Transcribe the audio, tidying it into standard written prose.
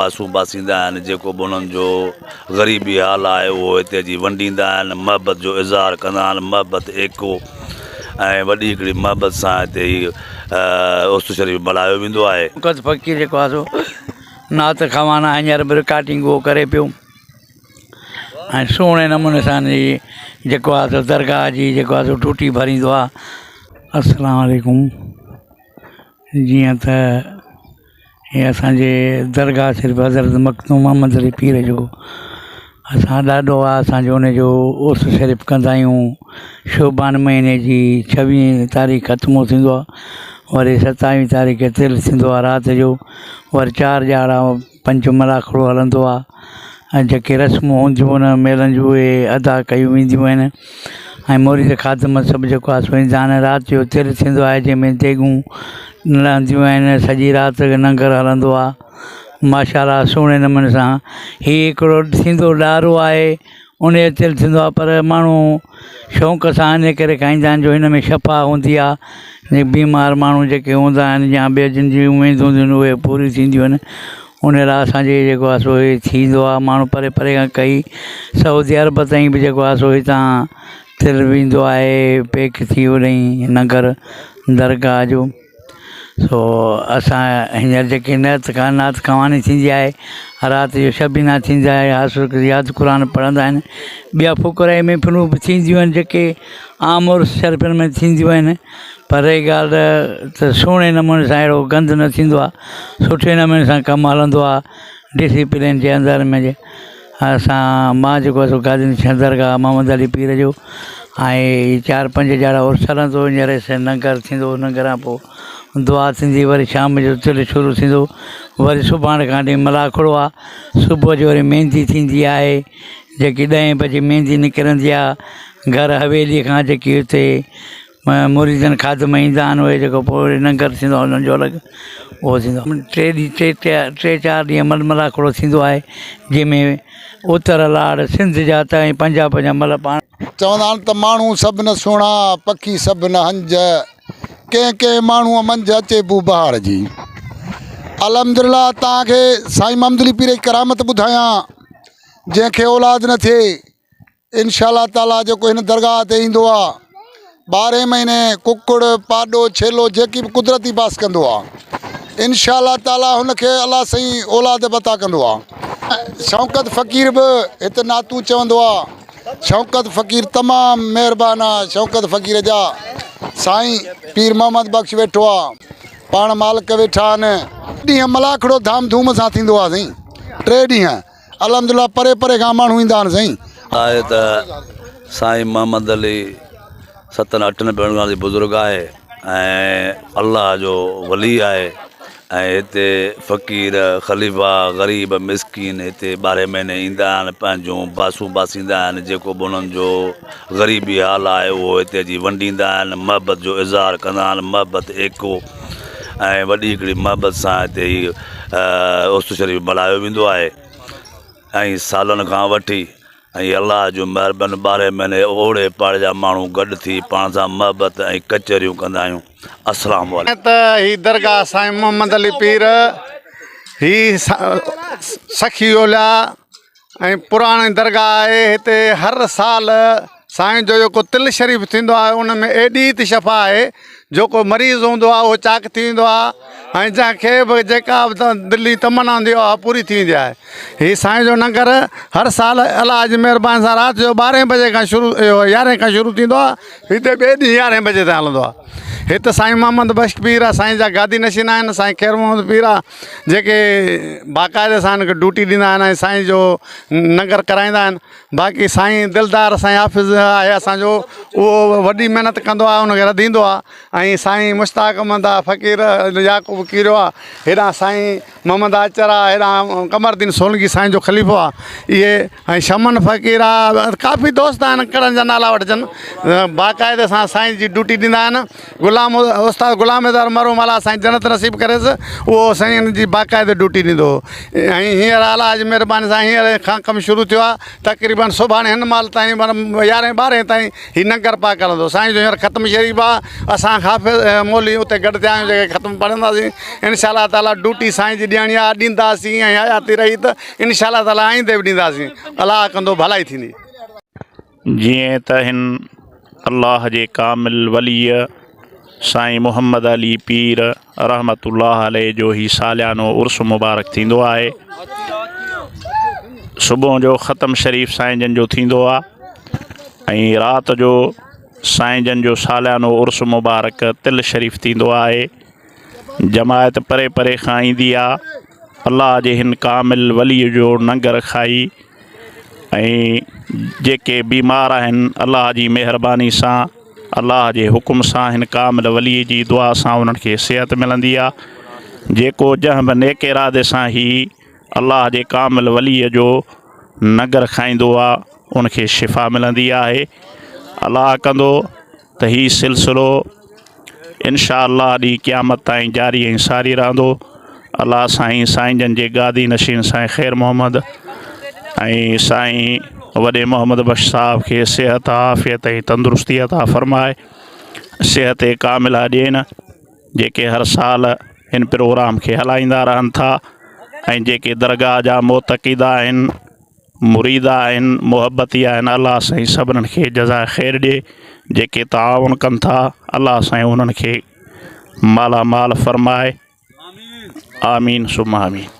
आसूं पासींदा आहिनि जेको बि उन्हनि जो ग़रीबी हाल आहे उहो हिते अची वंडींदा आहिनि, मुहबत जो इज़हार कंदा आहिनि, मुहबत एको ऐं वॾी हिकिड़ी मुहबत सां हिते उर्स शरीफ़ मल्हायो वेंदो आहे। शौकत फ़क़ीर जेको आहे सो नात ख़वाना हींअर बि रिकॉर्डिंग उहो करे पियो ऐं सुहिणे नमूने सां जेको आहे सो दरगाह जी जेको आहे सो टूटी भरींदो आहे। अस्सलाम वालेकुम। जीअं त हे असांजे दरगाह सिर्फ़ु हज़रत मखदूम मोहम्मद अली पीर जो असां ॾाढो आहे असांजो उनजो उर्स शरीफ़ कंदा आहियूं। शोबान महीने जी 26 तारीख़ ख़त्मो थींदो आहे, वरी 27 तारीख़ तिल थींदो आहे राति जो, वरी 4 ॼाड़ा 5 मलाखड़ो हलंदो आहे ऐं जेके रस्मूं हूंदियूं उन मेलनि जूं उहे अदा कयूं वेंदियूं आहिनि ऐं मुरीद ख़ादम सभु जेको आहे सो ईंदा आहिनि। राति जो तिल थींदो आहे जंहिंमें देगूं लहंदियूं आहिनि, सॼी राति लंगर हलंदो आहे माशाअल्लाह सुहिणे नमूने सां। हीउ हिकिड़ो थींदो ॾारो आहे उन जो तिल थींदो आहे, पर माण्हू शौक़ सां इन करे खाईंदा आहिनि जो हिन में शफ़ा हूंदी आहे। बीमार माण्हू जेके हूंदा आहिनि या ॿिए जिन जी उमेदूं हूंदियूं आहिनि उहे पूरी थींदियूं आहिनि। उन लाइ असांजे जेको आहे सो हे थींदो आहे। माण्हू परे परे खां कई सऊदी अरब ताईं बि जेको आहे सो हितां तिल वेंदो आहे पैक थी होॾई लंगर दरगाह जो। सो असां हींअर जेके नात ख़वानी थींदी आहे, राति जो शबीना थींदी आहे, हासिल यादि क़ुर पढ़ंदा आहिनि, ॿिया फ़ुक़रा महफ़िलूं बि थींदियूं आहिनि जेके आम उर्स शरीफ़नि में थींदियूं आहिनि। पर रही ॻाल्हि त सुहिणे नमूने सां अहिड़ो गंद न थींदो आहे, सुठे नमूने सां कमु हलंदो आहे डिसिप्लिन जे अंदरि में। असां मां जेको आहे सो गाज़ी नशीं दरगाह मोहम्मद अली पीर जो ऐं 4-5 ॼाड़ा उर्स हलंदो, हींअर लंगर थींदो, लंगर खां पोइ दुआ थींदी, वरी शाम जो तिल शुरू थींदो, वरी सुभाणे खां वठी मलाखड़ो आहे। सुबुह जो वरी मेहंदी थींदी आहे जेकी 10 बजे मेहंदी निकिरंदी आहे घर हवेलीअ खां, जेकी हुते मुरीदनि ख़ादम ईंदा आहिनि उहे जेको पोइ लंगर थींदो आहे उन्हनि जो अलॻि उहो थींदो आहे। 3-4 ॾींहं मलाखड़ो थींदो आहे जंहिंमें उत्तर लाड़ सिंध जा त पंजाब जा मतिलबु पाण चवंदा आहिनि त माण्हू सभु न सुहिणा पखी सभु न हंज, कंहिं कंहिं माण्हूअ मंझि अचे बू बहार जी। अलहमदिल्ला तव्हांखे साईं मोहम्मद अली पीर जी करामत ॿुधायां, जंहिंखे औलाद न थिए इंशाअल्लाह ताला जेको हिन दरगाह ते ईंदो आहे 12 महीने कुकुड़ पाॾो छेलो जेकी बि कुदरती पास कंदो आहे इंशाअल्लाह ताला हुनखे अलाह साईं औलाद बता कंदो आहे। शौकत फ़क़ीर बि हिते नातू चवंदो आहे, शौकत फ़क़ीर तमामु महिरबानी आहे। शौकत फ़क़ीर जा साईं पीर मोहम्मद बख़्श वेठो आहे, पाण मालिक वेठा आहिनि। ॾींहं मलाखड़ो धाम धूम सां थींदो आहे साईं, 3 ॾींहं अलहमदिल्ला परे परे खां माण्हू ईंदा आहिनि साईं। आहे त साईं मोहम्मद अली 97-98 जी बुज़ुर्ग आहे ऐं अल्लाह जो वली आहे ऐं हिते फ़क़ीर ख़लीफ़ा ग़रीब मिसकीन हिते 12 महीने ईंदा आहिनि, पंहिंजूं बासूं पासींदा आहिनि, जेको बि उन्हनि जो ग़रीबी हाल आहे उहो हिते अची वंडींदा आहिनि, मुहबत जो इज़हार कंदा आहिनि, मुहबत एको ऐं वॾी हिकिड़ी मुहबत सां हिते उर्स शरीफ़ मल्हायो वेंदो आहे। ऐं सालनि खां वठी ऐं अलाह जो महिरबानी 12 महीने ओड़े पाड़े जा माण्हू गॾु थी पाण सां मुहबत ऐं कचहरियूं कंदा आहियूं। अस्सलाम वालेकुम। त ही दरगाह साईं मोहम्मद अली पीर ही सखी ओला ऐं पुराणी दरगाह आहे। हिते हर साल साईं जो जेको तिल शरीफ़ थींदो आहे उन में एॾी त शफ़ा आहे, जेको मरीज़ हूंदो आहे उहो चाक थी वेंदो आहे ऐं जंहिंखे बि जेका दिली तमन्ना हूंदी आहे पूरी थी वेंदी आहे। हीअ साईं जो लंगर हर साल अलाह जी महिरबानी सां राति जो 12 बजे खां शुरू 11 खां शुरू थींदो आहे, हिते ॿिए ॾींहुं 11 बजे ताईं हलंदो आहे। हिते साईं मोहम्मद बख़्श पीर आहे, साईं जा गादी नशीन आहिनि, साईं ख़ैर मोहम्मद पीर आहे जेके बाक़ाइदे सां हिनखे ड्यूटी ॾींदा आहिनि ऐं साईं जो लंगर कराईंदा आहिनि। बाक़ी साईं दिलदार साईं हाफ़िज़ आहे असांजो, उहो वॾी महिनत कंदो आहे, उनखे रधींदो आहे। ऐं साईं मुश्ताक अहमद आहे, फ़क़ीर याक़ूब कीरो आहे, हेॾां साईं मोहम्मद आचर आहे, हेॾां कमरदीन सोलंकी साईं जो ख़लीफ़ो आहे। इहे ऐं शमन फ़क़ीर आहे, काफ़ी दोस्त आहिनि कड़नि जा नाला वठजनि, बाक़ाइदे सां साईं जी ड्यूटी ॾींदा आहिनि। उस्ताद ग़ुलाम मरूम अला साईं जन्नत नसीब करेसि, उहो साईं जी बाक़ाइदे ड्यूटी ॾींदो। ऐं हींअर अलाह जी महिरबानी सां हींअर खां कमु शुरू थियो आहे, तक़रीबन सुभाणे हिन महिल ताईं 11-12 ताईं हीउ लंगर पाक हलंदो। साईं जो हींअर ख़तमु शरीफ़ आहे, असां हाफ़िज़ मौली उते गॾु थिया आहियूं जेके ख़तमु पढ़ंदासीं। इंशाअल्लाह ताला ड्यूटी साईं जी ॾियणी आहे ॾींदासीं ऐं हयाती रही त इंशाअल्लाह ताला आईंदे बि ॾींदासीं अलाह कंदो भलाई थींदी। जीअं त हिन अल्लाह जे कामिल वलीअ साईं मोहम्मद अली पीर रहमतुल्लाह अलैह जो ही सालियानो उर्स मुबारक थींदो आहे। सुबुह जो ख़तम शरीफ़ साईं जन जो थींदो आहे ऐं राति जो साईं जन जो सालियानो उर्स मुबारक तिल शरीफ़ थींदो आहे। जमायत परे परे खां ईंदी आहे अल्लाह जे हिन कामिल वलीअ जो लंगर खाई ऐं जेके बीमार आहिनि अल्लाह जी महिरबानी सां अल्लाह जे हुकुम सां हिन कामिल वलीअ जी दुआ सां उन्हनि खे सिहत मिलंदी आहे। जेको जंहिं बि नेक इरादे सां ई अल्लाह जे कामिल वलीअ जो लंगर खाईंदो आहे उनखे शिफ़ा मिलंदी आहे। अल्लाह कंदो त हीउ सिलसिलो इंशाअल्लाह ॾींहुं क़यामत ताईं जारी ऐं सारी रहंदो। अल्लाह साईं जन जे गादी नशीन साईं ख़ैर मोहम्मद ऐं साईं वॾे मोहम्मद बख्श साहब खे सिहत आफ़ियत ऐं तंदुरुस्ती अता फ़रमाए, सिहत कामिला ॾियनि। जेके हर साल हिन प्रोग्राम खे हलाईंदा रहनि था ऐं जेके दरगाह जा मोतक़िदा आहिनि मुरीदा आहिनि मुहबती आहिनि अल्लाह साईं सभिनीनि खे जज़ा ख़ैर ॾिए। जेके ताउन कनि था अल्लाह साईं उन्हनि खे माला माल फ़रमाए। आमीन सुम्मा आमीन।